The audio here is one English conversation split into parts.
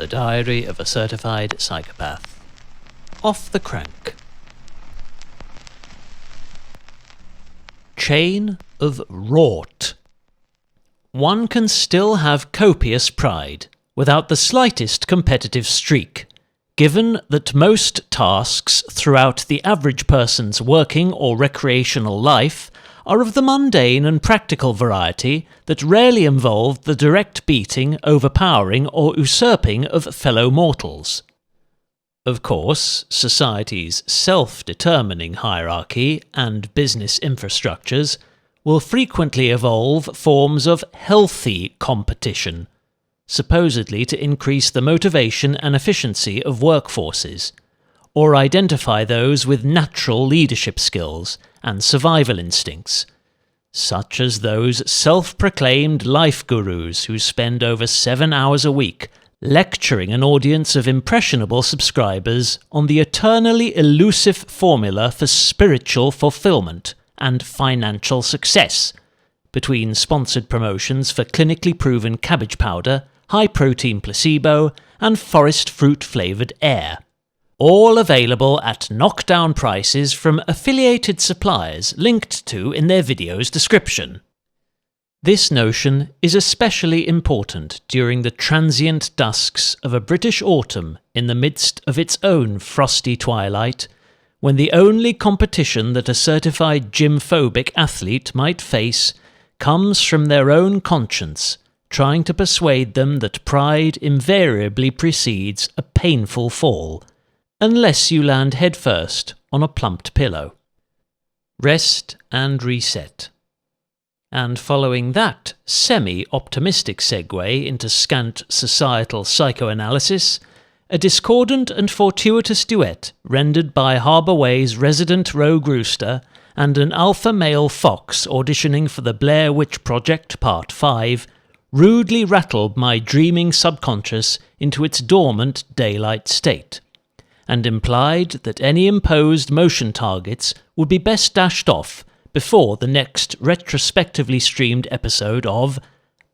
The Diary of a Certified Psychopath. Off the crank. Chain of wrought. One can still have copious pride, without the slightest competitive streak, given that most tasks throughout the average person's working or recreational life are of the mundane and practical variety that rarely involve the direct beating, overpowering, or usurping of fellow mortals. Of course, society's self-determining hierarchy and business infrastructures will frequently evolve forms of healthy competition, supposedly to increase the motivation and efficiency of workforces, or identify those with natural leadership skills and survival instincts, such as those self-proclaimed life gurus who spend over 7 hours a week lecturing an audience of impressionable subscribers on the eternally elusive formula for spiritual fulfillment and financial success, between sponsored promotions for clinically proven cabbage powder, high-protein placebo, and forest fruit-flavoured air. All available at knockdown prices from affiliated suppliers linked to in their video's description. This notion is especially important during the transient dusks of a British autumn in the midst of its own frosty twilight, when the only competition that a certified gym-phobic athlete might face comes from their own conscience, trying to persuade them that pride invariably precedes a painful fall, unless you land headfirst on a plumped pillow. Rest and reset. And following that semi-optimistic segue into scant societal psychoanalysis, a discordant and fortuitous duet rendered by Harbour Way's resident rogue rooster and an alpha male fox auditioning for the Blair Witch Project Part 5 rudely rattled my dreaming subconscious into its dormant daylight state, and implied that any imposed motion targets would be best dashed off before the next retrospectively streamed episode of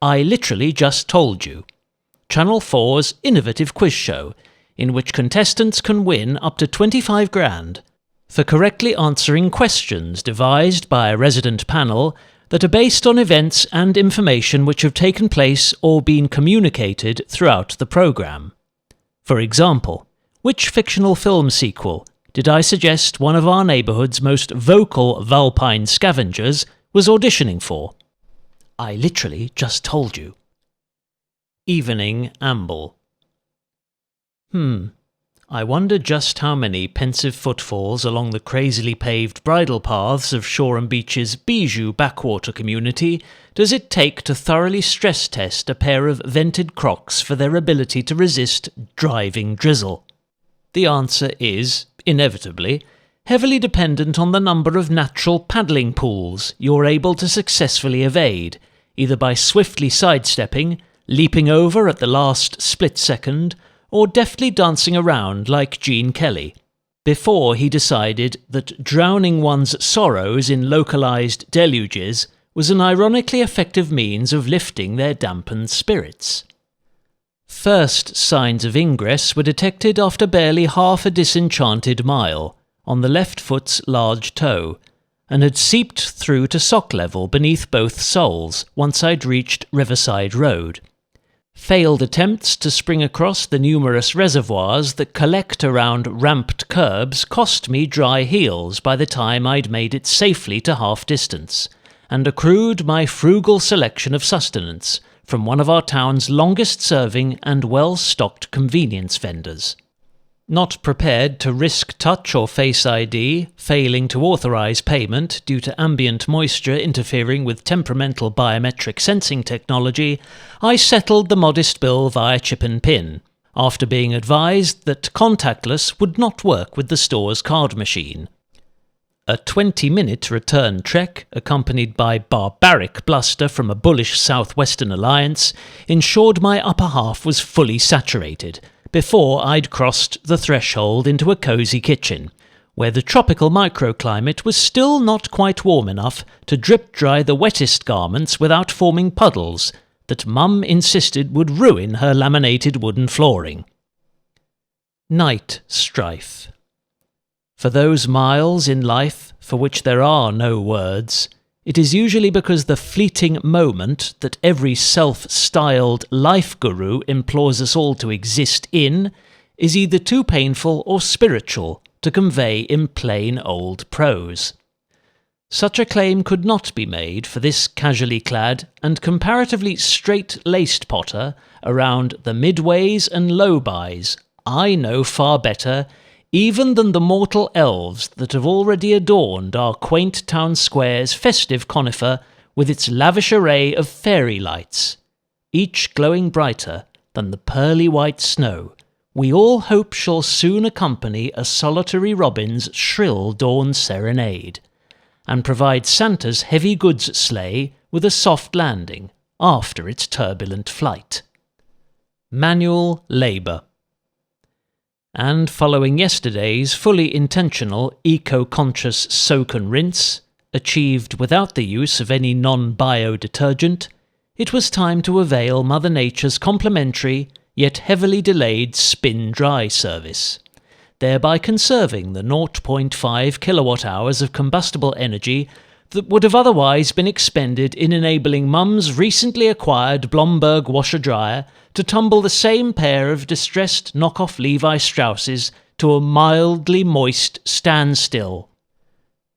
I Literally Just Told You, Channel 4's innovative quiz show, in which contestants can win up to 25 grand for correctly answering questions devised by a resident panel that are based on events and information which have taken place or been communicated throughout the programme. For example, which fictional film sequel did I suggest one of our neighbourhood's most vocal Valpine scavengers was auditioning for? I literally just told you. Evening amble. I wonder just how many pensive footfalls along the crazily paved bridle paths of Shoreham Beach's Bijou backwater community does it take to thoroughly stress test a pair of vented Crocs for their ability to resist driving drizzle. The answer is, inevitably, heavily dependent on the number of natural paddling pools you're able to successfully evade, either by swiftly sidestepping, leaping over at the last split second, or deftly dancing around like Gene Kelly, before he decided that drowning one's sorrows in localised deluges was an ironically effective means of lifting their dampened spirits. First signs of ingress were detected after barely half a disenchanted mile, on the left foot's large toe, and had seeped through to sock level beneath both soles once I'd reached Riverside Road. Failed attempts to spring across the numerous reservoirs that collect around ramped curbs cost me dry heels by the time I'd made it safely to half distance, and accrued my frugal selection of sustenance from one of our town's longest-serving and well-stocked convenience vendors. Not prepared to risk touch or face ID, failing to authorise payment due to ambient moisture interfering with temperamental biometric sensing technology, I settled the modest bill via chip and pin, after being advised that contactless would not work with the store's card machine. A 20-minute return trek, accompanied by barbaric bluster from a bullish southwestern alliance, ensured my upper half was fully saturated, before I'd crossed the threshold into a cosy kitchen, where the tropical microclimate was still not quite warm enough to drip-dry the wettest garments without forming puddles, that Mum insisted would ruin her laminated wooden flooring. Night strife. For those miles in life for which there are no words, it is usually because the fleeting moment that every self-styled life guru implores us all to exist in is either too painful or spiritual to convey in plain old prose. Such a claim could not be made for this casually clad and comparatively straight-laced potter around the midways and low-bys I know far better even than the mortal elves that have already adorned our quaint town square's festive conifer with its lavish array of fairy lights, each glowing brighter than the pearly white snow we all hope shall soon accompany a solitary robin's shrill dawn serenade, and provide Santa's heavy goods sleigh with a soft landing after its turbulent flight. Manual labour. And following yesterday's fully intentional eco-conscious soak and rinse, achieved without the use of any non-bio detergent, it was time to avail Mother Nature's complimentary yet heavily delayed spin-dry service, thereby conserving the 0.5 kilowatt-hours of combustible energy that would have otherwise been expended in enabling Mum's recently acquired Blomberg washer-dryer to tumble the same pair of distressed knockoff Levi Strausses to a mildly moist standstill.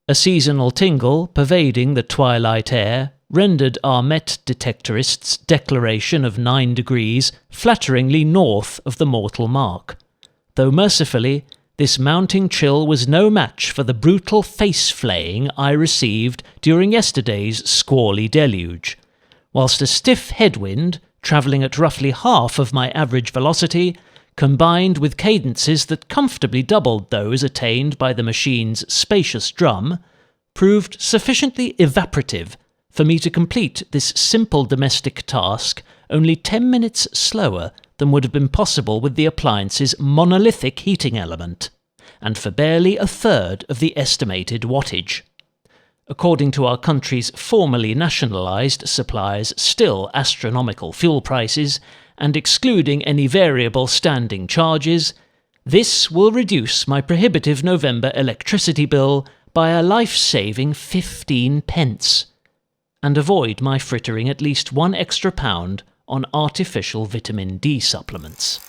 A seasonal tingle pervading the twilight air rendered our Met detectorist's declaration of 9 degrees flatteringly north of the mortal mark, though mercifully this mounting chill was no match for the brutal face-flaying I received during yesterday's squally deluge, whilst a stiff headwind, travelling at roughly half of my average velocity, combined with cadences that comfortably doubled those attained by the machine's spacious drum, proved sufficiently evaporative for me to complete this simple domestic task only 10 minutes slower than would have been possible with the appliance's monolithic heating element, and for barely a third of the estimated wattage. According to our country's formerly nationalised supplier's still astronomical fuel prices, and excluding any variable standing charges, this will reduce my prohibitive November electricity bill by a life-saving 15 pence, and avoid my frittering at least £1 extra on artificial vitamin D supplements.